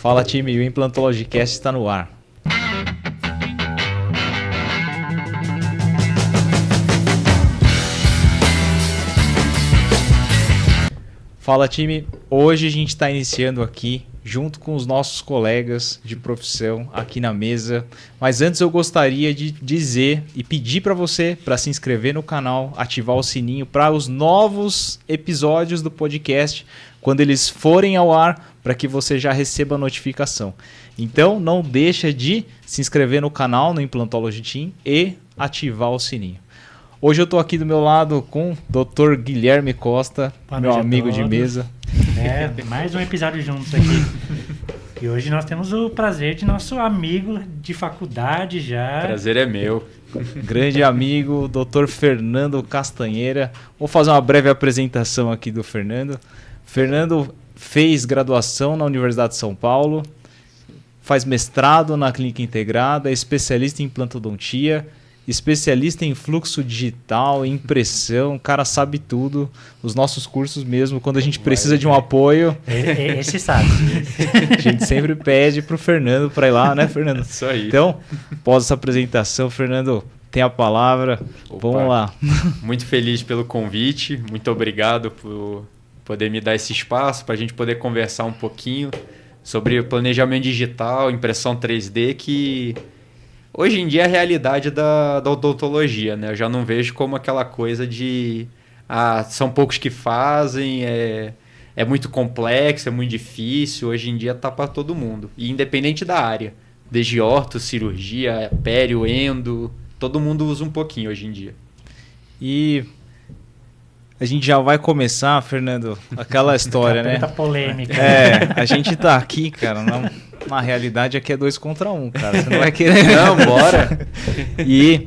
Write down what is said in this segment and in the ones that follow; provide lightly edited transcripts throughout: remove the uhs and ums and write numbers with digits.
Fala, time, o Implantologicast está no ar. Fala, time, hoje a gente está iniciando aqui junto com os nossos colegas de profissão aqui na mesa. Mas antes eu gostaria de dizer e pedir para você para se inscrever no canal, ativar o sininho para os novos episódios do podcast, quando eles forem ao ar, para que você já receba a notificação. Então não deixa de se inscrever no canal, no Implantology Team, e ativar o sininho. Hoje eu estou aqui do meu lado com o Dr. Guilherme Costa, meu amigo de mesa. Mais um episódio juntos aqui. E hoje nós temos o prazer de nosso amigo de faculdade já. Prazer é meu. Grande amigo, Dr. Fernando Castanheira. Vou fazer uma breve apresentação aqui do Fernando. Fernando fez graduação na Universidade de São Paulo, faz mestrado na Clínica Integrada, é especialista em implantodontia, especialista em fluxo digital, impressão, o cara sabe tudo. Os nossos cursos mesmo, quando a gente precisa de um apoio... Esse sabe. A gente sempre pede pro Fernando para ir lá, né, Fernando? Isso aí. Então, após essa apresentação, Fernando, tem a palavra. Opa. Vamos lá. Muito feliz pelo convite, muito obrigado por poder me dar esse espaço para a gente poder conversar um pouquinho sobre planejamento digital, impressão 3D, que... hoje em dia é a realidade da odontologia, né? Eu já não vejo como aquela coisa de... são poucos que fazem, é muito complexo, é muito difícil. Hoje em dia tá para todo mundo. E independente da área. Desde orto, cirurgia, pério, endo... todo mundo usa um pouquinho hoje em dia. E a gente já vai começar, Fernando, aquela história, né? Muita polêmica. A gente tá aqui, cara, na realidade aqui é 2 contra 1, cara. Você não vai querer... Não, bora! E,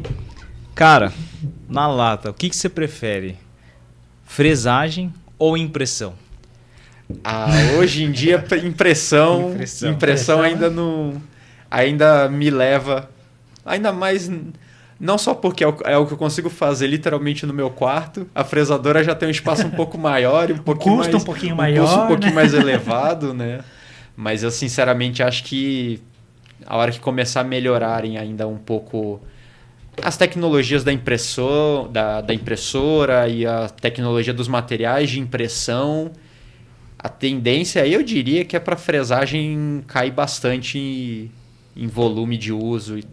cara, na lata, o que você prefere? Fresagem ou impressão? Hoje em dia, impressão ainda me leva... ainda mais... não só porque é o que eu consigo fazer literalmente no meu quarto. A fresadora já tem um espaço um pouco maior e um pouquinho custo mais... um pouquinho maior, custo um pouquinho né? mais elevado, né? Mas eu sinceramente acho que a hora que começar a melhorarem ainda um pouco as tecnologias da impressora e a tecnologia dos materiais de impressão, a tendência aí eu diria que é para fresagem cair bastante em volume de uso e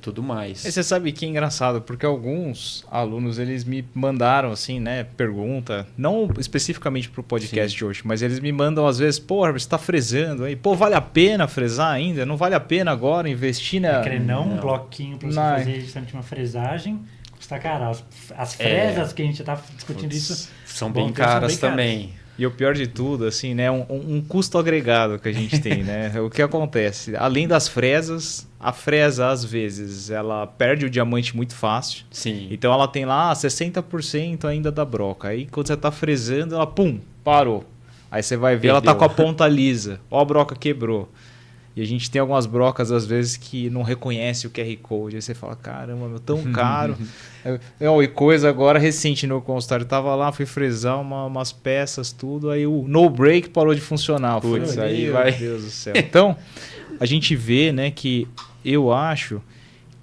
tudo mais. E você sabe que é engraçado, porque alguns alunos, eles me mandaram, assim, né, pergunta, não especificamente pro podcast Sim. de hoje, mas eles me mandam às vezes, pô, você tá fresando aí, pô, vale a pena fresar ainda? Não vale a pena agora investir na... Um bloquinho para você fazer justamente uma fresagem, custa caro. As fresas que a gente já tá discutindo isso... São bem caras também. E o pior de tudo, assim, né, um custo agregado que a gente tem, né? O que acontece? Além das fresas, a fresa, às vezes, ela perde o diamante muito fácil. Sim. Então ela tem lá 60% ainda da broca. Aí quando você tá fresando, ela, pum, parou. Aí você vai ver, ela tá com a ponta lisa. Ó, a broca quebrou. E a gente tem algumas brocas, às vezes, que não reconhece o QR Code. Aí você fala, caramba, meu, tão caro. E coisa agora recente no consultório. Eu tava lá, fui fresar umas peças, tudo. Aí o no break parou de funcionar. Putz, aí meu vai. Deus do céu. Então, a gente vê, né, que eu acho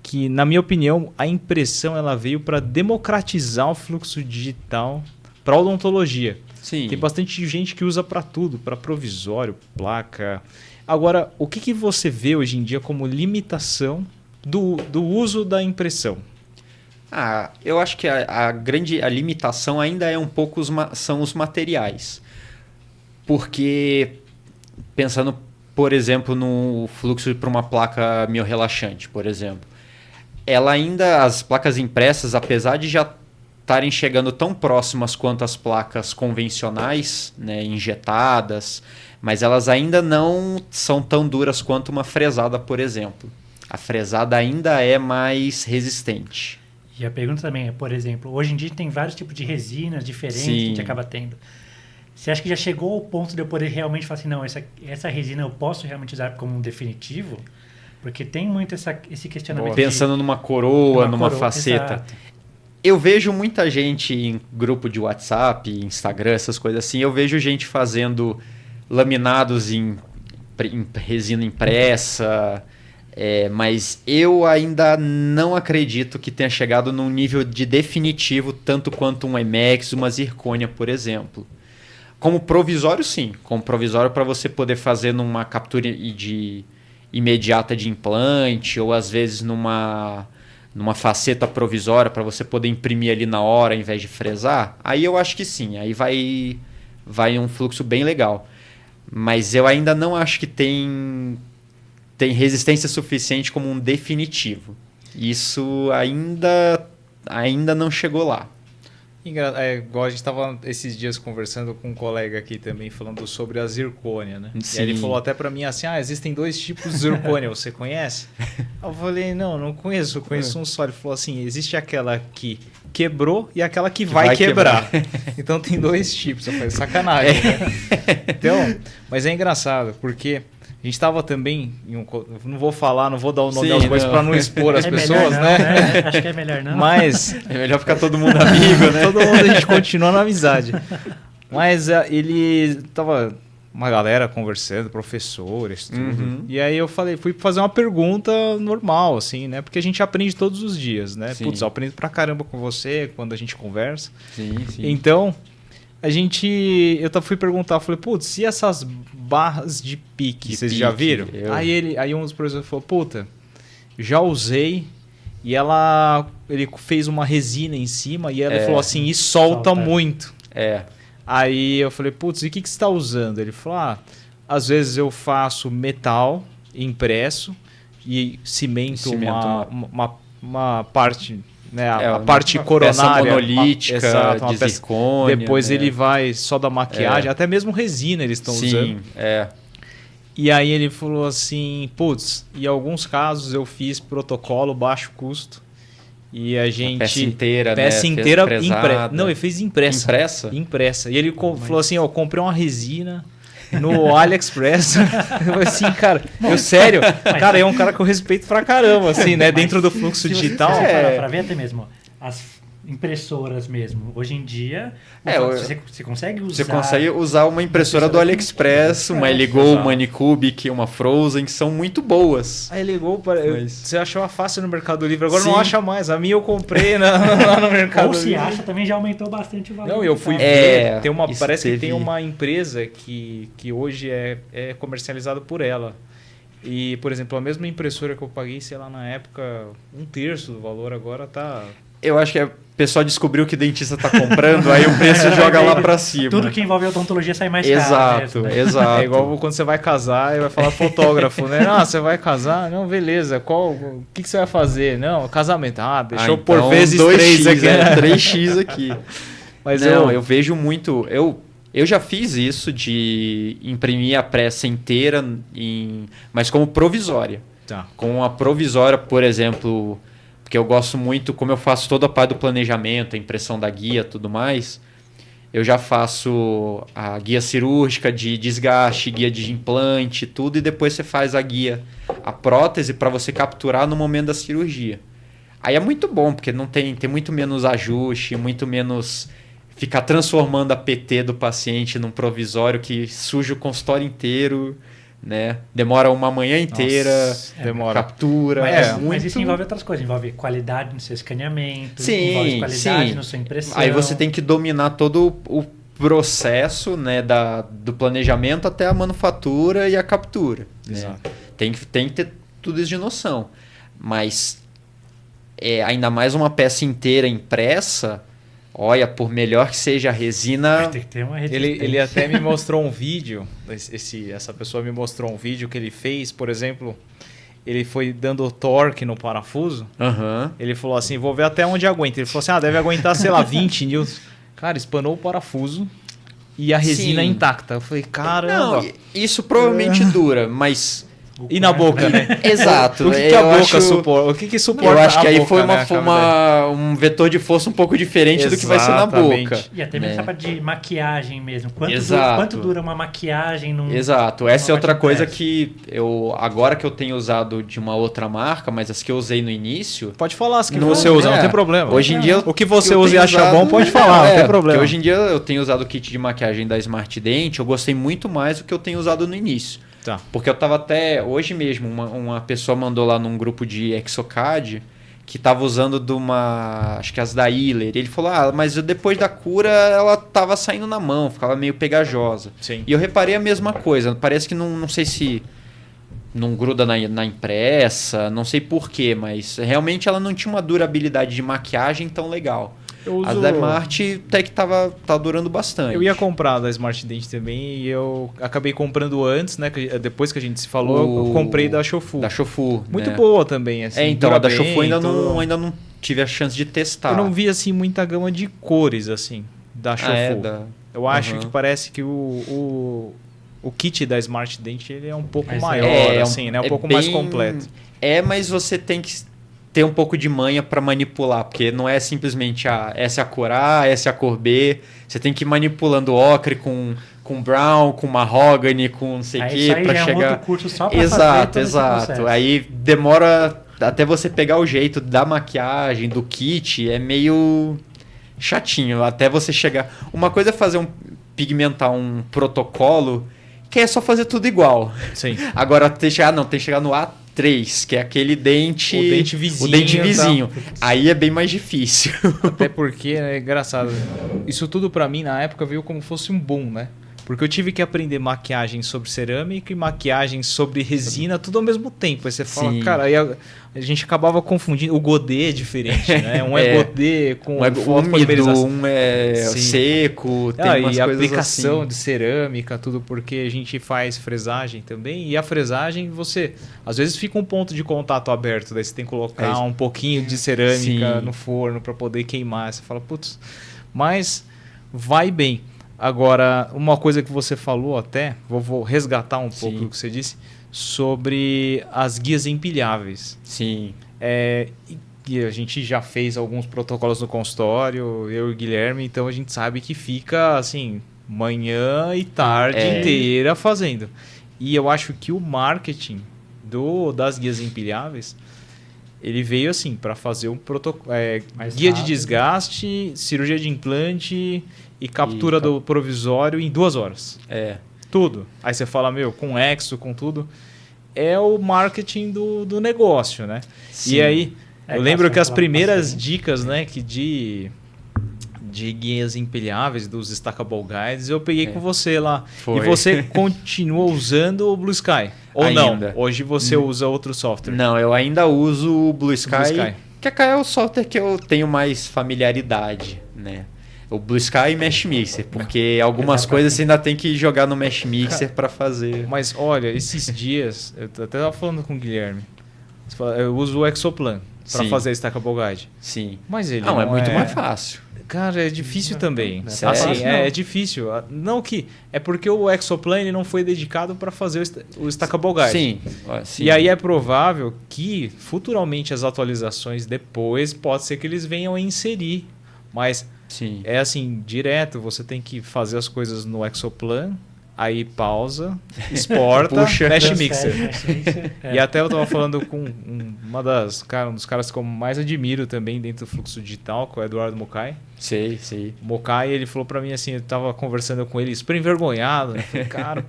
que, na minha opinião, a impressão ela veio para democratizar o fluxo digital para odontologia. Sim. Tem bastante gente que usa para tudo, para provisório, placa. Agora, o que você vê hoje em dia como limitação do uso da impressão? Eu acho que a limitação ainda é um pouco são os materiais. Porque, pensando, por exemplo, no fluxo para uma placa miorrelaxante, por exemplo, as placas impressas, apesar de já estarem chegando tão próximas quanto as placas convencionais, né, injetadas, mas elas ainda não são tão duras quanto uma fresada, por exemplo. A fresada ainda é mais resistente. E a pergunta também é, por exemplo, hoje em dia tem vários tipos de resinas diferentes Sim. que a gente acaba tendo. Você acha que já chegou ao ponto de eu poder realmente falar assim, não, essa resina eu posso realmente usar como um definitivo? Porque tem muito esse questionamento. Pensando numa coroa, numa faceta. Exato. Eu vejo muita gente em grupo de WhatsApp, Instagram, essas coisas assim, eu vejo gente fazendo laminados resina impressa, mas eu ainda não acredito que tenha chegado num nível de definitivo tanto quanto um IMAX, uma zircônia, por exemplo. Como provisório, sim. Como provisório para você poder fazer numa captura imediata de implante ou às vezes numa faceta provisória para você poder imprimir ali na hora ao invés de fresar. Aí eu acho que sim. Aí vai um fluxo bem legal. Mas eu ainda não acho que tem resistência suficiente como um definitivo. Isso ainda não chegou lá. Igual a gente estava esses dias conversando com um colega aqui também, falando sobre a zircônia, né? Sim. E aí ele falou até para mim assim, existem 2 tipos de zircônia, você conhece? Eu falei, não conheço, eu conheço um só. Ele falou assim, existe aquela que quebrou e aquela que vai quebrar. Então tem 2 tipos. Eu falei, sacanagem, né? Então, mas é engraçado, porque a gente estava também, não vou dar o nome às coisas para não expor as pessoas, não, né? Acho que é melhor não. Mas é melhor ficar todo mundo amigo, né? Todo mundo a gente continua na amizade. Mas ele tava uma galera conversando, professores, tudo. Uhum. E aí eu fui fazer uma pergunta normal, assim, né? Porque a gente aprende todos os dias, né? Sim. Putz, eu aprendo pra caramba com você quando a gente conversa. Sim. Então, eu fui perguntar, falei, putz, e essas barras de pique, vocês já viram? Aí um dos professores falou, puta, já usei e ele fez uma resina em cima e ela falou assim, e solta muito. Aí eu falei, putz, e o que você está usando? Ele falou, às vezes eu faço metal impresso e cimento uma parte... Né, a parte coronária, peça monolítica, de zircônia. Depois ele vai só da maquiagem, até mesmo resina eles estão usando. E aí ele falou assim, putz, em alguns casos eu fiz protocolo baixo custo e a gente... Peça inteira, peça né? inteira impressa. Não, ele fez impressa. Impressa? E ele falou assim, eu comprei uma resina no AliExpress. Eu falei assim, cara, sério, cara, é um cara que eu respeito pra caramba, assim, né? Dentro do fluxo digital. Se você parar pra ver até mesmo, as impressoras mesmo, hoje em dia, você consegue usar... Você consegue usar uma impressora do AliExpress, uma Eligol, uma Anycubic, uma Frozen, que são muito boas. A Eligol, você achava fácil no Mercado Livre, agora não acha mais. A minha eu comprei lá no Mercado Livre. Ou se acha, também já aumentou bastante o valor. Não, eu fui ver, parece que tem uma empresa que hoje é comercializada por ela. E, por exemplo, a mesma impressora que eu paguei, sei lá, na época, 1/3 do valor, agora tá... Eu acho que o pessoal descobriu que o dentista está comprando, aí o preço joga lá para cima. Tudo que envolve odontologia sai mais caro. Exato. É igual quando você vai casar e vai falar fotógrafo, né? Você vai casar? Não, beleza. O que você vai fazer? Não, casamento. Deixa eu pôr então, vezes 3 aqui. 3x aqui. Mas eu vejo muito... Eu já fiz isso de imprimir a peça inteira, mas como provisória. Tá. Com a provisória, por exemplo... Porque eu gosto muito, como eu faço toda a parte do planejamento, a impressão da guia e tudo mais, eu já faço a guia cirúrgica de desgaste, guia de implante, tudo, e depois você faz a prótese para você capturar no momento da cirurgia. Aí é muito bom, porque não tem muito menos ajuste, muito menos ficar transformando a PT do paciente num provisório que suja o consultório inteiro. Né? Demora uma manhã inteira, captura. Mas isso envolve outras coisas, envolve qualidade no seu escaneamento, envolve qualidade na sua impressão. Aí você tem que dominar todo o processo, né, do planejamento até a manufatura e a captura. Né? Tem que ter tudo isso de noção. Mas ainda mais uma peça inteira impressa. Olha, por melhor que seja a resina... Tem que ter uma ele até me mostrou um vídeo, essa pessoa me mostrou um vídeo que ele fez, por exemplo, ele foi dando torque no parafuso, ele falou assim, vou ver até onde aguenta. Ele falou assim, deve aguentar, sei lá, 20 newtons. Cara, espanou o parafuso e a resina intacta. Eu falei, caramba... Não, isso provavelmente dura, mas... E na boca, né? Exato. O que a boca suporta? O que suporta? Eu acho que aí boca, foi né, um vetor de força um pouco diferente do que vai ser na boca. E até mesmo essa parte de maquiagem mesmo. Quanto dura uma maquiagem num... Exato. Essa é outra coisa que agora que eu tenho usado de uma outra marca, mas as que eu usei no início... Pode falar as que você usa, não tem problema. Hoje em dia... O que você usa e acha bom, pode falar, não tem problema. Porque hoje em dia eu tenho usado o kit de maquiagem da Smart Dent, eu gostei muito mais do que eu tenho usado no início. Tá. Porque eu tava até hoje mesmo, uma pessoa mandou lá num grupo de Exocad que tava usando de uma, acho que as da Ihler. Ele falou, mas depois da cura ela tava saindo na mão, ficava meio pegajosa. Sim. E eu reparei a mesma coisa, parece que não sei se não gruda na impressa, não sei porquê, mas realmente ela não tinha uma durabilidade de maquiagem tão legal. A da Smart até que tá durando bastante. Eu ia comprar da Smart Dent também e eu acabei comprando antes, né? Depois que a gente se falou, eu comprei da Shofu. Da Shofu. Muito né? boa também, assim. Então, a da bem, Shofu ainda não tive a chance de testar. Eu não vi, assim, muita gama de cores, assim, da Shofu. Eu acho que parece que o kit da Smart Dent ele é um pouco maior, assim, né? Um pouco mais completo. Mas você tem que ter um pouco de manha para manipular, porque não é simplesmente essa é a cor A, essa é a cor B. Você tem que ir manipulando ocre com brown, com mahogany, com não sei o que, para chegar. É um outro curso só pra exato, fazer exato. Aí demora até você pegar o jeito da maquiagem, do kit, é meio chatinho até você chegar. Uma coisa é fazer pigmentar um protocolo que é só fazer tudo igual. Sim. Agora tem que chegar no A3, que é aquele dente... O dente vizinho. O dente vizinho. Aí é bem mais difícil. Até porque, é engraçado, isso tudo pra mim na época veio como fosse um boom, né? Porque eu tive que aprender maquiagem sobre cerâmica e maquiagem sobre resina, tudo ao mesmo tempo. Aí você fala, cara, aí a gente acabava confundindo. O godê é diferente, né? Um é godê com fotopolimerização. Um é seco, tem umas e a coisas aplicação assim. de cerâmica, tudo porque a gente faz fresagem também. E a fresagem, você às vezes fica um ponto de contato aberto, daí você tem que colocar um pouquinho de cerâmica no forno para poder queimar. Você fala, putz, mas vai bem. Agora, uma coisa que você falou até, vou resgatar um pouco do que você disse, sobre as guias empilháveis. Sim. E a gente já fez alguns protocolos no consultório, eu e o Guilherme, então a gente sabe que fica assim, manhã e tarde inteira fazendo. E eu acho que o marketing das guias empilháveis, ele veio assim, para fazer um protocolo, guia de desgaste, cirurgia de implante e captura do provisório em 2 horas. Tudo. Aí você fala, com Exo, com tudo. É o marketing do negócio, né? Sim. E aí, eu lembro que as primeiras dicas, né, de guias empilháveis, dos Stackable Guides, eu peguei com você lá. Foi. E você continua usando o Blue Sky? Ou ainda. não? Hoje você usa outro software? Não, eu ainda uso o Blue Sky. Que é o software que eu tenho mais familiaridade, né? O Blue Sky e Mesh Mixer, porque algumas coisas você ainda tem que jogar no Mesh Mixer para fazer. Mas olha, esses dias, eu até estava falando com o Guilherme, eu uso o Exoplan para fazer Stackable Guide. Sim. Mas ele não é muito mais fácil. Cara, é difícil também. Sério? É difícil. Não que... É porque o Exoplan ele não foi dedicado para fazer o Stackable Guide. Sim. E aí é provável que futuramente as atualizações depois, pode ser que eles venham a inserir. Mas é assim, direto, você tem que fazer as coisas no Exoplan, aí pausa, exporta, Mesh Mixer. E até eu estava falando com um dos caras que eu mais admiro também dentro do fluxo digital, que é o Eduardo Mokai. Sei. O Mokai, ele falou para mim assim, eu estava conversando com ele super envergonhado, né? Falei, cara,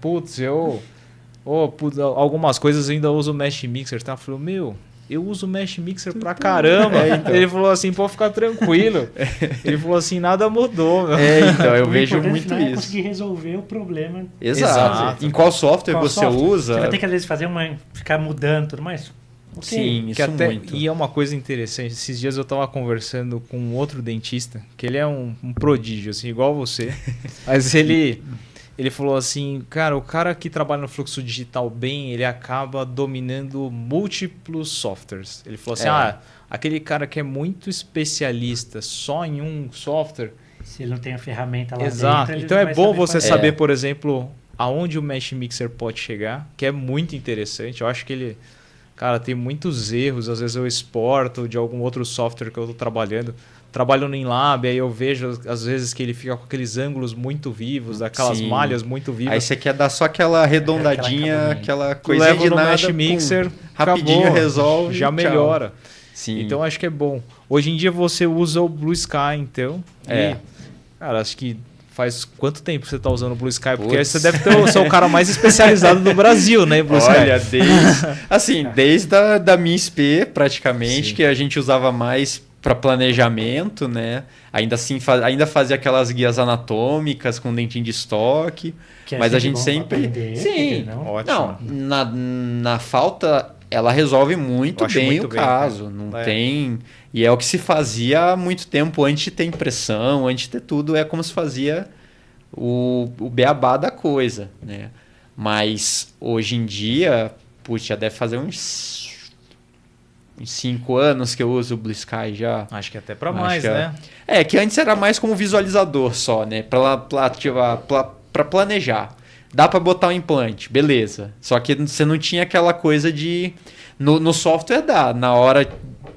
algumas coisas eu ainda uso o Mesh Mixer, tá? Eu falei, eu uso o Mesh Mixer pra caramba. Então. Ele falou assim, pode ficar tranquilo. Ele falou assim, nada mudou. Meu. Então, eu vejo muito isso. Conseguir resolver o problema. Exato. Em qual software você usa? Você vai ter que, às vezes, ficar mudando tudo mais. Sim, isso muito. E é uma coisa interessante. Esses dias eu estava conversando com um outro dentista, que ele é um prodígio, assim, igual você. Mas ele falou assim, o cara que trabalha no fluxo digital bem, ele acaba dominando múltiplos softwares. Ele falou assim, aquele cara que é muito especialista só em um software... Se ele não tem a ferramenta lá Exato. dentro... Então é bom você saber, por exemplo, aonde o Mesh Mixer pode chegar, que é muito interessante. Eu acho que ele... Cara, tem muitos erros. Às vezes eu exporto de algum outro software que eu estou trabalhando no InLab, aí eu vejo às vezes que ele fica com aqueles ângulos muito vivos, aquelas malhas muito vivas. Aí você quer dar só aquela arredondadinha, aquela coisinha de nada, Mesh Mixer, rapidinho acabou, resolve, já melhora. Sim. Então acho que é bom. Hoje em dia você usa o Blue Sky, então. E, cara, acho que faz quanto tempo você tá usando o Blue Sky? Porque Putz. você deve ser o cara mais especializado do Brasil, né, Blue Sky? Olha, desde da minha SP, praticamente, Sim. que a gente usava mais para planejamento, né? Ainda assim, ainda fazia aquelas guias anatômicas com dentinho de estoque, Que é mas a sempre gente bom sempre... aprender, Sim, não? Ótimo. na falta, ela resolve muito Eu acho bem muito o bem, caso. cara. Não É. tem... E é o que se fazia há muito tempo, antes de ter impressão, antes de ter tudo, é como se fazia o beabá da coisa, né? Mas hoje em dia, putz, já deve fazer uns 5 anos que eu uso o Blue Sky já. Acho que até pra Acho mais, que é. né? É, que antes era mais como visualizador só, né? Pra planejar. Dá pra botar um implante, beleza. Só que você não tinha aquela coisa de... No software dá. Na hora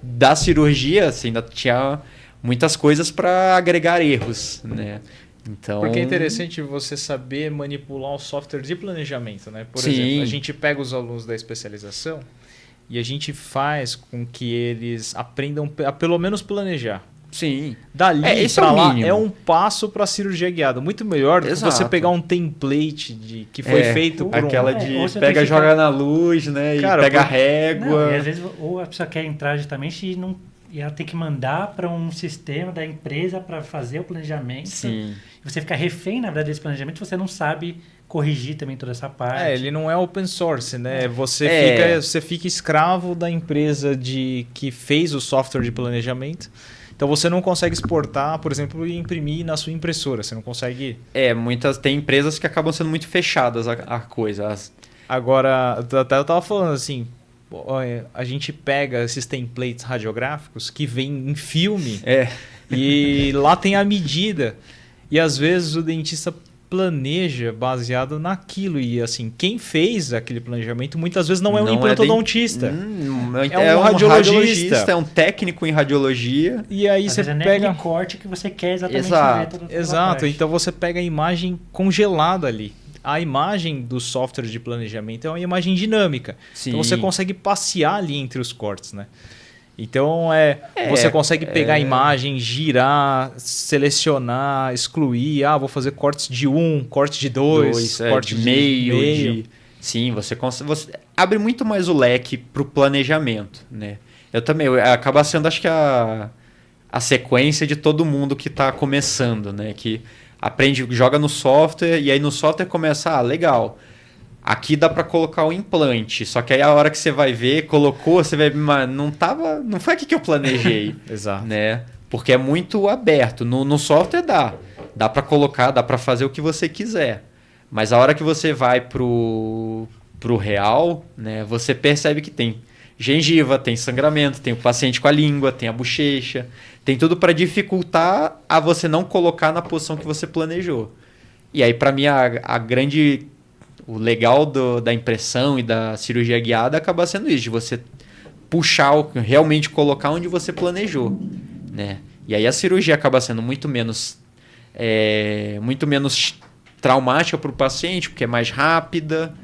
da cirurgia, você ainda tinha muitas coisas para agregar erros, né? Então... Porque é interessante você saber manipular o software de planejamento, né? Por Sim. exemplo, a gente pega os alunos da especialização e a gente faz com que eles aprendam a pelo menos planejar. Sim. Dali Esse é pra o lá mínimo. é um passo para cirurgia guiada. Muito melhor do que você Exato. pegar um template que foi feito por aquela um... de ou você pega, tem que joga ficar- na luz, né? Cara, e pega a porque- régua. Não, e às vezes ou a pessoa quer entrar justamente e ela tem que mandar para um sistema da empresa para fazer o planejamento. Sim. E você fica refém, na verdade, desse planejamento, você não sabe corrigir também toda essa parte. Ele não é open source, né? Você fica escravo da empresa que fez o software de planejamento. Então você não consegue exportar, por exemplo, e imprimir na sua impressora. Você não consegue... Tem empresas que acabam sendo muito fechadas a coisa. Agora, até eu tava falando assim, a gente pega esses templates radiográficos que vêm em filme e lá tem a medida. E às vezes o dentista planeja baseado naquilo. E assim, quem fez aquele planejamento muitas vezes não é um implantodontista. É um radiologista. É um técnico em radiologia. E aí Às você vezes é nem pega... aquele corte que você quer exatamente Exato. ver toda Exato, parte. então você pega a imagem congelada ali. A imagem do software de planejamento é uma imagem dinâmica. Sim. Então você consegue passear ali entre os cortes, né? Então você consegue pegar a imagem, girar, selecionar, excluir. Vou fazer cortes de 1, corte de 2, corte de meio. Sim, você abre muito mais o leque para o planejamento, né? Acaba sendo, acho que a sequência de todo mundo que está começando, né? Que aprende, joga no software e aí no software começa, legal. Aqui dá para colocar o implante, só que aí a hora que você vai ver, colocou, você vai ver, mas não foi aqui que eu planejei. Exato. Né? Porque é muito aberto. No software dá para colocar, dá para fazer o que você quiser. Mas a hora que você vai pro real, né, você percebe que tem gengiva, tem sangramento, tem o paciente com a língua, tem a bochecha, tem tudo para dificultar a você não colocar na posição que você planejou. E aí, para mim, o legal da impressão e da cirurgia guiada acaba sendo isso, de você puxar, realmente colocar onde você planejou, né? E aí a cirurgia acaba sendo muito menos traumática para o paciente, porque é mais rápida.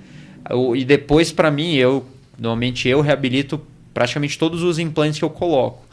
E depois, para mim, normalmente eu reabilito praticamente todos os implantes que eu coloco.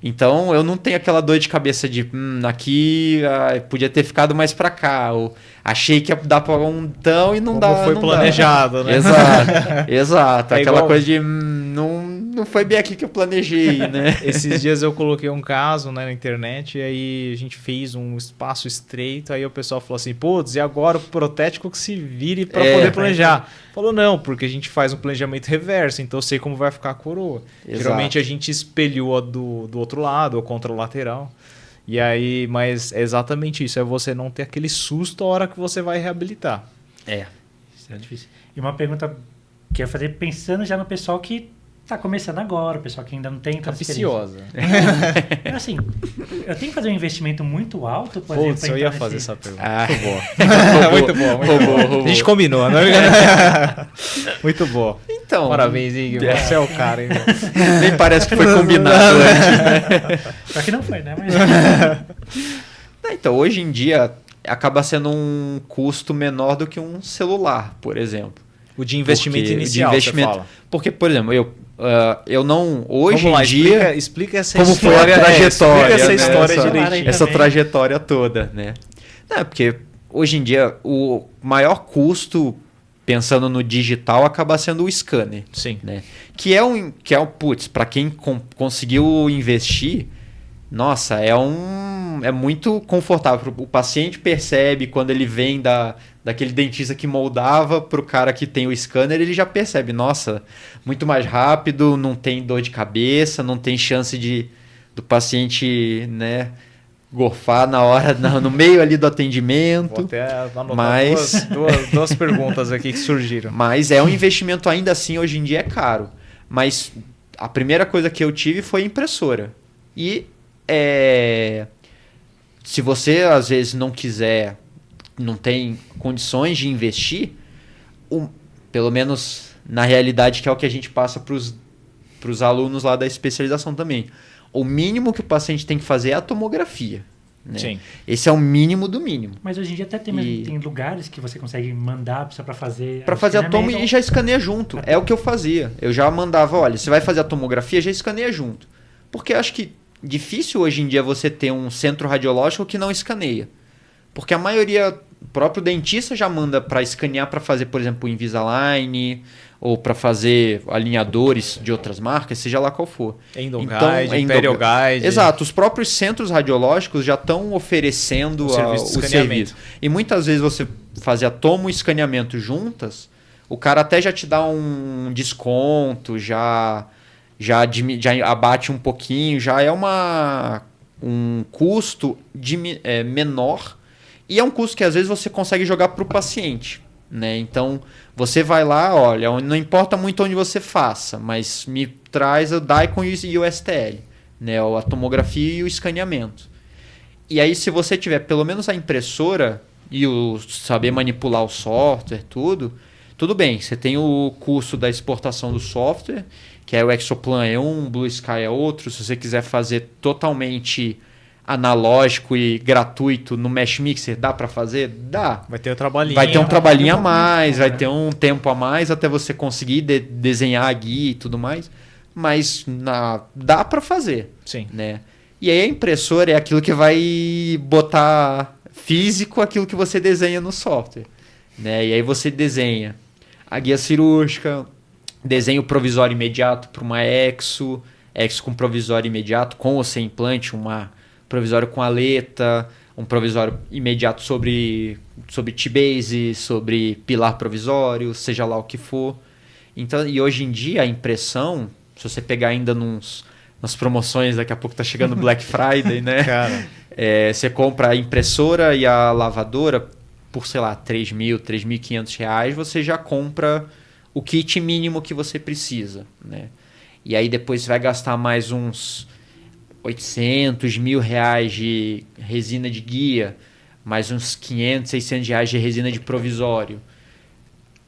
Então, eu não tenho aquela dor de cabeça de aqui podia ter ficado mais para cá, ou achei que ia dar para um tão e não dá. Como foi não planejado, dá. né? Exato. É Aquela igual... coisa de não foi bem aqui que eu planejei, né? Esses dias eu coloquei um caso, né, na internet e aí a gente fez um espaço estreito, aí o pessoal falou assim, putz, e agora o protético que se vire para poder planejar. Falou, não, porque a gente faz um planejamento reverso, então eu sei como vai ficar a coroa. Exato. Geralmente a gente espelhou a do outro lado, ou contralateral. E aí, mas é exatamente isso, é você não ter aquele susto a hora que você vai reabilitar. Isso é difícil. E uma pergunta que eu ia fazer pensando já no pessoal que está começando agora, o pessoal que ainda não tem tanta Capiciosa. Assim, eu tenho que fazer um investimento muito alto, por Putz, exemplo, eu ia pra fazer entrar essa pergunta. Muito boa. Muito boa. Roubou. A gente combinou, né? Muito boa. Então, Parabéns, Igor. Você é o cara, hein? nem parece que foi combinado antes. Só que não foi, né? Mas... Então, hoje em dia, acaba sendo um custo menor do que um celular, por exemplo. O de investimento inicial, você fala. Porque, por exemplo, eu não... Hoje Vamos lá, em dia... explica essa como história. foi a trajetória. Explica essa né? história essa- direitinho. Essa trajetória toda, né? Não, porque hoje em dia, o maior custo, pensando no digital, acaba sendo o scanner. Sim. Né? Que é um putz, para quem conseguiu investir, nossa, é muito confortável. O paciente percebe quando ele vem daquele dentista que moldava para o cara que tem o scanner, ele já percebe, nossa, muito mais rápido, não tem dor de cabeça, não tem chance do paciente, né, gorfar na hora, no meio ali do atendimento. Vou até anotar duas perguntas aqui que surgiram. Mas é um investimento ainda assim, hoje em dia é caro. Mas a primeira coisa que eu tive foi impressora. E se você às vezes não tem condições de investir, pelo menos na realidade, que é o que a gente passa para os alunos lá da especialização também. O mínimo que o paciente tem que fazer é a tomografia. Né? Sim. Esse é o mínimo do mínimo. Mas hoje em dia até tem lugares que você consegue mandar para fazer... Para fazer a tomo e já escaneia junto. É o que eu fazia. Eu já mandava, olha, você vai fazer a tomografia, já escaneia junto. Porque eu acho que difícil hoje em dia você ter um centro radiológico que não escaneia. Porque a maioria, o próprio dentista já manda para escanear para fazer, por exemplo, o Invisalign ou para fazer alinhadores de outras marcas, seja lá qual for. Endoguide, Perioguide. Exato, os próprios centros radiológicos já estão oferecendo o serviço. E muitas vezes você fazer a tomo e escaneamento juntas, o cara até já te dá um desconto, já abate um pouquinho, já é um custo menor e é um custo que às vezes você consegue jogar para o paciente. Né? Então você vai lá, olha, não importa muito onde você faça, mas me traz o DICOM e o STL, né? A tomografia e o escaneamento. E aí, se você tiver pelo menos a impressora e saber manipular o software, tudo bem. Você tem o custo da exportação do software, que é o Exoplan é um, Blue Sky é outro. Se você quiser fazer totalmente analógico e gratuito no Mesh Mixer, dá para fazer? Dá. Vai ter um trabalhinho. Vai ter um trabalhinho a mais, vai ter um tempo a mais até você conseguir desenhar a guia e tudo mais. Mas dá para fazer. Sim. Né? E aí a impressora é aquilo que vai botar físico aquilo que você desenha no software. Né? E aí você desenha a guia cirúrgica, desenha o provisório imediato para uma exo com provisório imediato, com ou sem implante, provisório com aleta, um provisório imediato sobre T-base, sobre pilar provisório, seja lá o que for. Então, e hoje em dia a impressão, se você pegar ainda nas promoções, daqui a pouco tá chegando Black Friday, né? Cara. Você compra a impressora e a lavadora por, sei lá, R$3.000, R$3.500, você já compra o kit mínimo que você precisa. Né? E aí depois você vai gastar mais uns R$800 mil de resina de guia, mais uns R$500, R$600 de resina de provisório,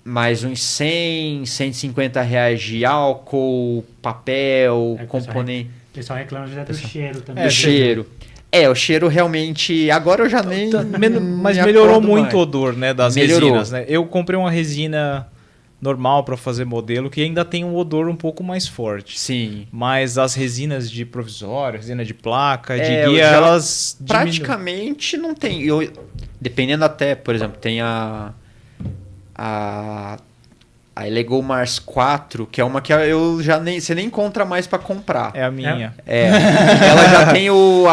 mais uns R$100, R$150 de álcool, papel, componente. O pessoal reclama do cheiro também. Do cheiro. O cheiro realmente... Agora eu já nem... Mas melhorou muito o odor, né, das Melhorou. resinas. Né? Eu comprei uma resina normal para fazer modelo que ainda tem um odor um pouco mais forte. Sim. Mas as resinas de provisório, resina de placa, de guia, elas praticamente não tem. Dependendo até, por exemplo, tem a Lego Mars 4, que é uma que você nem encontra mais para comprar. É a minha. Ela já tem o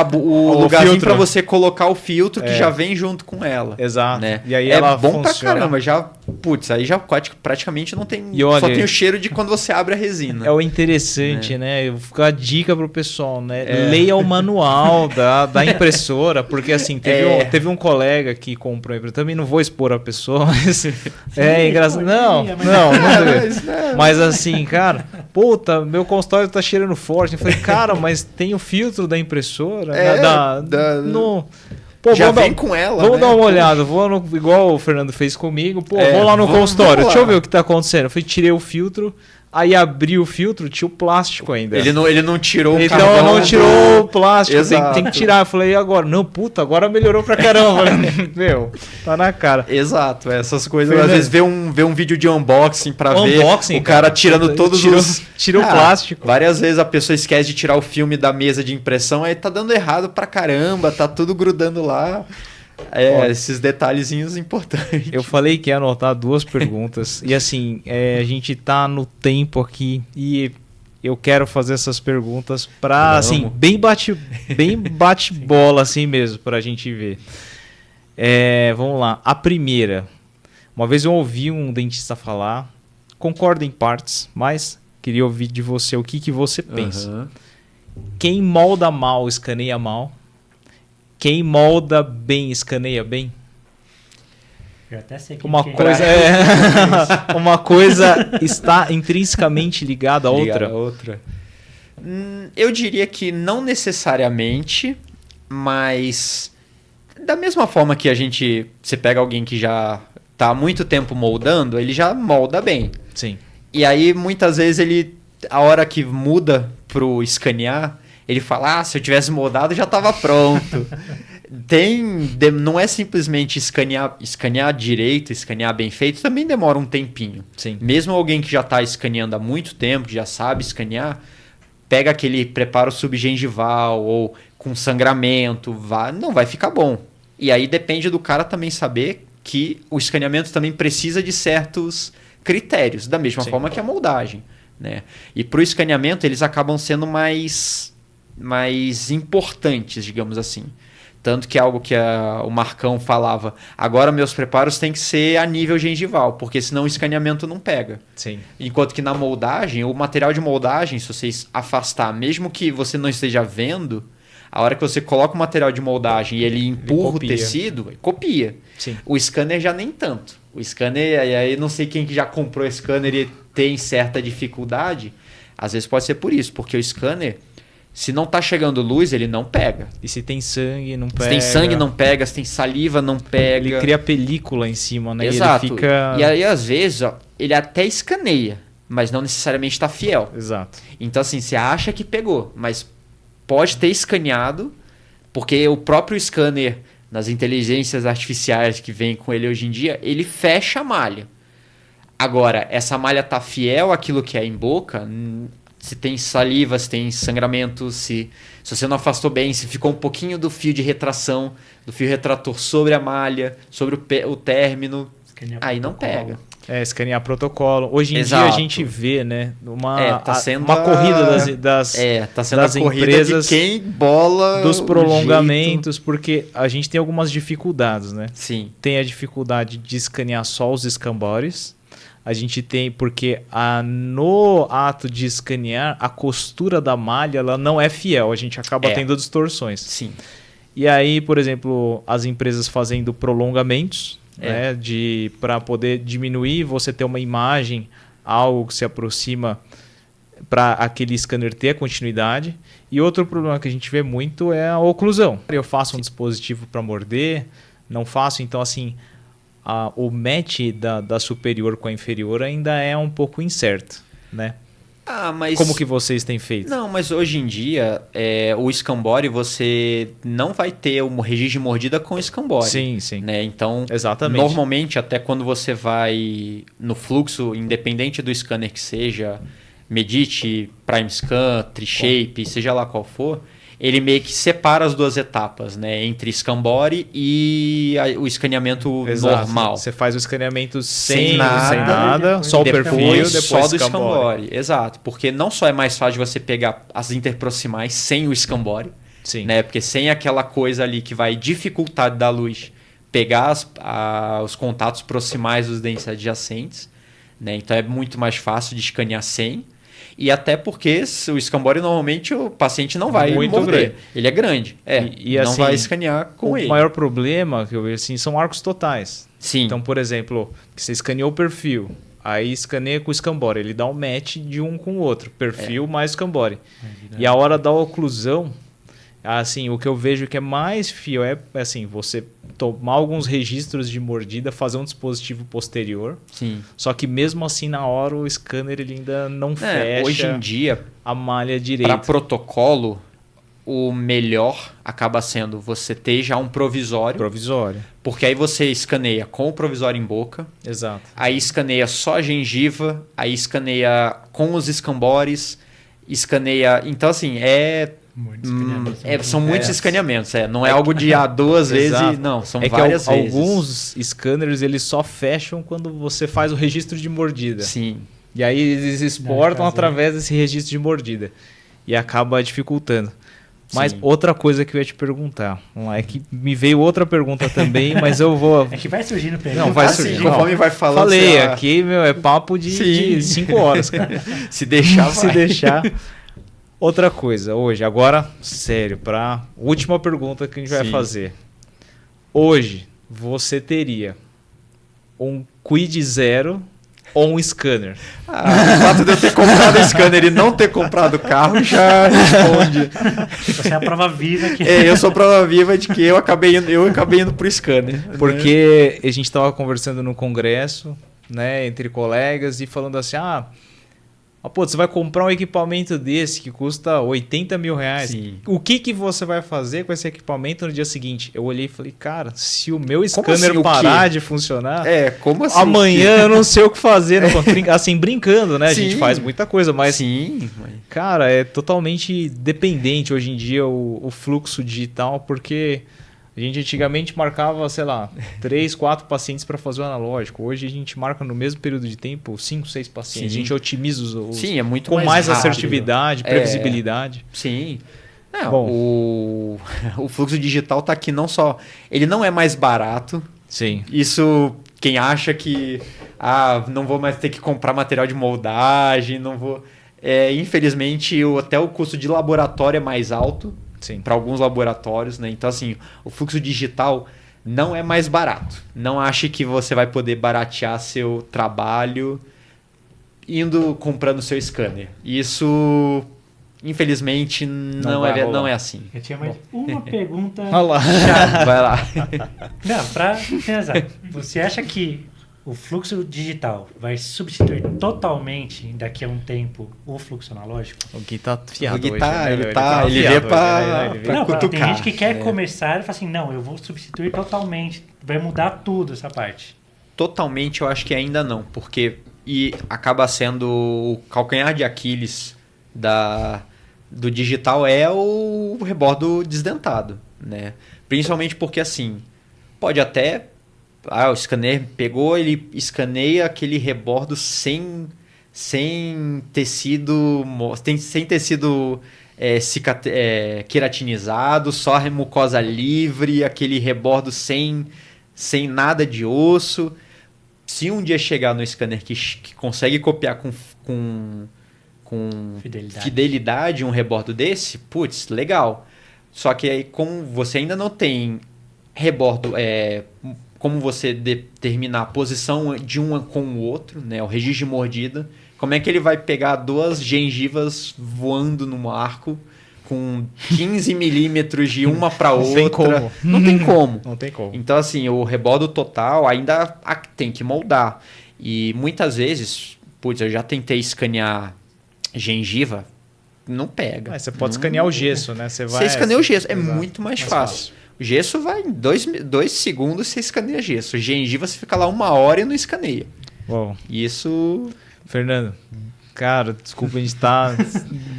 lugarzinho para você colocar o filtro que já vem junto com ela. Exato. Né? E aí ela bom funciona. pra caramba. Aí já praticamente não tem. Olha, só tem o cheiro de quando você abre a resina. É o interessante, né? Eu vou ficar a dica pro pessoal, né? Leia o manual da impressora, porque assim, teve um colega que comprou a impressora. Também não vou expor a pessoa, mas é engraçado. Não. Mas assim, cara, puta, meu consultório tá cheirando forte. Eu falei, cara, mas tem o filtro da impressora? Pô, já vem com ela. Vamos dar uma olhada. Igual o Fernando fez comigo. Pô, vou lá no consultório. Deixa eu ver o que tá acontecendo. Eu fui, tirei o filtro. Aí abri o filtro, tinha o plástico ainda. Ele não tirou o carvão. Então não tirou o plástico, tem que tirar. Eu falei, e agora? Não, puta, agora melhorou pra caramba. Meu, tá na cara. Exato, essas coisas. Às vezes vê um vídeo de unboxing pra ver o cara tirando todos Tira o plástico. Várias vezes a pessoa esquece de tirar o filme da mesa de impressão, aí tá dando errado pra caramba, tá tudo grudando lá. Ó, esses detalhezinhos importantes. Eu falei que ia anotar 2 perguntas. E assim, a gente tá no tempo aqui e eu quero fazer essas perguntas pra, Vamos. assim, bem bate-bola assim mesmo, pra gente ver. Vamos lá. A primeira. Uma vez eu ouvi um dentista falar, concordo em partes, mas queria ouvir de você o que você pensa. Aham. Quem molda mal, escaneia mal. Quem molda bem, escaneia bem. Eu até sei que Uma coisa está intrinsecamente ligada à Ligado outra. Eu diria que não necessariamente, mas da mesma forma que você pega alguém que já tá há muito tempo moldando, ele já molda bem. Sim. E aí muitas vezes a hora que muda pro escanear, ele fala, se eu tivesse moldado já estava pronto. Não é simplesmente escanear direito, escanear bem feito, também demora um tempinho. Sim. Mesmo alguém que já está escaneando há muito tempo, que já sabe escanear, pega aquele preparo subgengival ou com sangramento, não vai ficar bom. E aí depende do cara também saber que o escaneamento também precisa de certos critérios, da mesma forma que a moldagem, né? E para o escaneamento eles acabam sendo mais importantes, digamos assim. Tanto que é algo que o Marcão falava, agora meus preparos têm que ser a nível gengival, porque senão o escaneamento não pega. Sim. Enquanto que na moldagem, o material de moldagem, se você afastar, mesmo que você não esteja vendo, a hora que você coloca o material de moldagem e ele empurra o tecido, copia. Sim. O scanner já nem tanto. O scanner, aí não sei quem que já comprou scanner e tem certa dificuldade, às vezes pode ser por isso, porque o scanner, se não tá chegando luz, ele não pega. E se tem sangue, não pega. Se tem sangue, não pega. Se tem saliva, não pega. Ele cria película em cima, né? Exato. E ele fica... E aí, às vezes, ele até escaneia, mas não necessariamente está fiel. Exato. Então, assim, você acha que pegou, mas pode ter escaneado, porque o próprio scanner, nas inteligências artificiais que vem com ele hoje em dia, ele fecha a malha. Agora, essa malha tá fiel àquilo que é em boca... Se tem saliva, se tem sangramento, se você não afastou bem, se ficou um pouquinho do fio de retração, do fio retrator sobre a malha, sobre o término, aí não pega. Escanear protocolo. Hoje em Exato. dia a gente vê, né? Tá sendo uma corrida tá sendo das a corrida empresas de quem bola dos o prolongamentos, jeito. porque a gente tem algumas dificuldades, né? Sim. Tem a dificuldade de escanear só os escambores. A gente tem, porque no ato de escanear, a costura da malha ela não é fiel. A gente acaba tendo distorções. Sim. E aí, por exemplo, as empresas fazendo prolongamentos, né, para poder diminuir, você ter uma imagem, algo que se aproxima para aquele scanner ter a continuidade. E outro problema que a gente vê muito é a oclusão. Eu faço um dispositivo para morder, não faço, então assim... o match da superior com a inferior ainda é um pouco incerto, né? Mas... Como que vocês têm feito? Não, mas hoje em dia, o escambore, você não vai ter um registro de mordida com escambore. Sim, sim. Né? Então, exatamente. Normalmente, até quando você vai no fluxo, independente do scanner que seja, Medit, Prime Scan, Trishape, seja lá qual for... Ele meio que separa as duas etapas, né? Entre escambore e o escaneamento normal. Você faz o escaneamento sem nada, nada só o perfil, depois só do escambore. escambore. Exato, porque não só é mais fácil de você pegar as interproximais sem o escambore, Sim. né? Porque sem aquela coisa ali que vai dificultar da luz pegar os contatos proximais dos dentes adjacentes, né? Então é muito mais fácil de escanear sem. E até porque o escambore normalmente o paciente não vai muito morder. grande. Ele é grande. E não assim, vai escanear com ele. O maior problema que eu vejo assim, são arcos totais. Sim. Então, por exemplo, você escaneou o perfil, aí escaneia com o escambore, ele dá um match de um com o outro, perfil mais escambore. E a hora da oclusão, assim, o que eu vejo que é mais fiel é assim, você tomar alguns registros de mordida, fazer um dispositivo posterior. Sim. Só que mesmo assim, na hora, o scanner ele ainda não fecha hoje em dia, a malha direita. Para protocolo, o melhor acaba sendo você ter já um provisório. Provisório. Porque aí você escaneia com o provisório em boca. Exato. Aí escaneia só a gengiva. Aí escaneia com os escambores. Escaneia... Então, assim, Muitos escaneamentos. São muitos escaneamentos, não é algo de duas Exato. vezes, não, são É várias que vezes. alguns scanners eles só fecham quando você faz o registro de mordida. Sim. E aí eles exportam caso, através desse registro de mordida. E acaba dificultando. Mas Sim. outra coisa que eu ia te perguntar. Vamos lá, é que me veio outra pergunta também, mas eu vou... É que vai surgindo pergunta. Não, vai Assim, surgir. conforme vai falando, Falei, você- aqui, meu, é papo de 5 horas, cara. se deixar, Se vai. deixar. Outra coisa, hoje, agora, sério, para última pergunta que a gente vai Sim. fazer. Hoje, você teria um Quid Zero ou um scanner? O fato de eu ter comprado o scanner e não ter comprado o carro já responde. Você é a prova viva que... Eu sou prova viva de que eu acabei indo pro scanner. Porque a gente estava conversando no congresso, né, entre colegas e falando assim, pô, você vai comprar um equipamento desse que custa 80 mil reais. Sim. O que você vai fazer com esse equipamento no dia seguinte? Eu olhei e falei, cara, se o meu Como scanner assim, o parar quê? de funcionar, Como assim? amanhã eu não sei o que fazer. Assim, brincando, né? A gente Sim. faz muita coisa, mas, Sim. cara, é totalmente dependente hoje em dia o fluxo digital, porque a gente antigamente marcava, sei lá, 3, 4 pacientes para fazer o analógico. Hoje a gente marca no mesmo período de tempo 5, 6 pacientes. Sim. A gente otimiza os Sim, é muito com mais rápido. assertividade, previsibilidade. Sim. Bom. O fluxo digital tá aqui não só... Ele não é mais barato. Sim. Isso, quem acha que... não vou mais ter que comprar material de moldagem, não vou... Infelizmente, até o custo de laboratório é mais alto. Sim. Para alguns laboratórios, né? Então, assim, o fluxo digital não é mais barato. Não ache que você vai poder baratear seu trabalho comprando seu scanner. Isso, infelizmente, não vai rolar. é assim. Eu tinha mais uma pergunta. Olha lá. Vai lá. Não, para finalizar. Você acha que o fluxo digital vai substituir totalmente, daqui a um tempo, o fluxo analógico? O Gui tá fiado O Gui hoje, tá- né, ele meu? tá- ele afiado veio hoje, pra- né? Ele veio- Não, tem cutucar. gente que quer começar e fala assim, não, eu vou substituir totalmente, vai mudar tudo essa parte. Totalmente, eu acho que ainda não, porque acaba sendo o calcanhar de Aquiles do digital é o rebordo desdentado, né? Principalmente porque assim, pode até o scanner pegou, ele escaneia aquele rebordo sem ter sido queratinizado, só mucosa livre, aquele rebordo sem nada de osso. Se um dia chegar no scanner que consegue copiar com fidelidade um rebordo desse, putz, legal. Só que aí, como você ainda não tem rebordo, como você determinar a posição de um com o outro, né, o registro de mordida, como é que ele vai pegar 2 gengivas voando num arco com 15 milímetros de uma para outra? Não tem como. Não tem como. Não tem como. Então, assim, o rebordo total ainda tem que moldar. E muitas vezes, putz, eu já tentei escanear gengiva, não pega. Você pode escanear o gesso, né? Você escaneia o gesso, é Exato. muito mais fácil. O gesso vai em 2 segundos, você escaneia gesso. Gengiva, você fica lá 1 hora e não escaneia. Bom, Isso... Fernando, cara, desculpa, a gente tá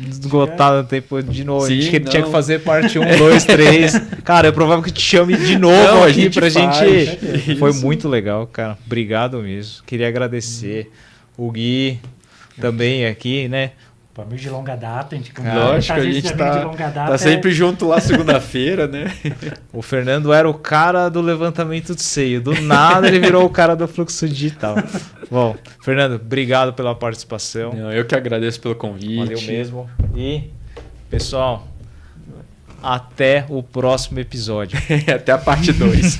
esgotado no tempo de novo. Sim, a gente tinha não. que fazer parte 1, 2, 3. Cara, é provável que te chame de novo Não, a aqui gente pra faz. gente. Foi Isso. muito legal, cara. Obrigado mesmo. Queria agradecer o Gui também aqui, né? Amigo de longa data, a gente Lógico, a gente tá sempre junto lá segunda-feira, né? O Fernando era o cara do levantamento de seio. Do nada ele virou o cara do fluxo digital. Bom, Fernando, obrigado pela participação. Não, eu que agradeço pelo convite. Valeu mesmo. E, pessoal, até o próximo episódio. Até a parte 2.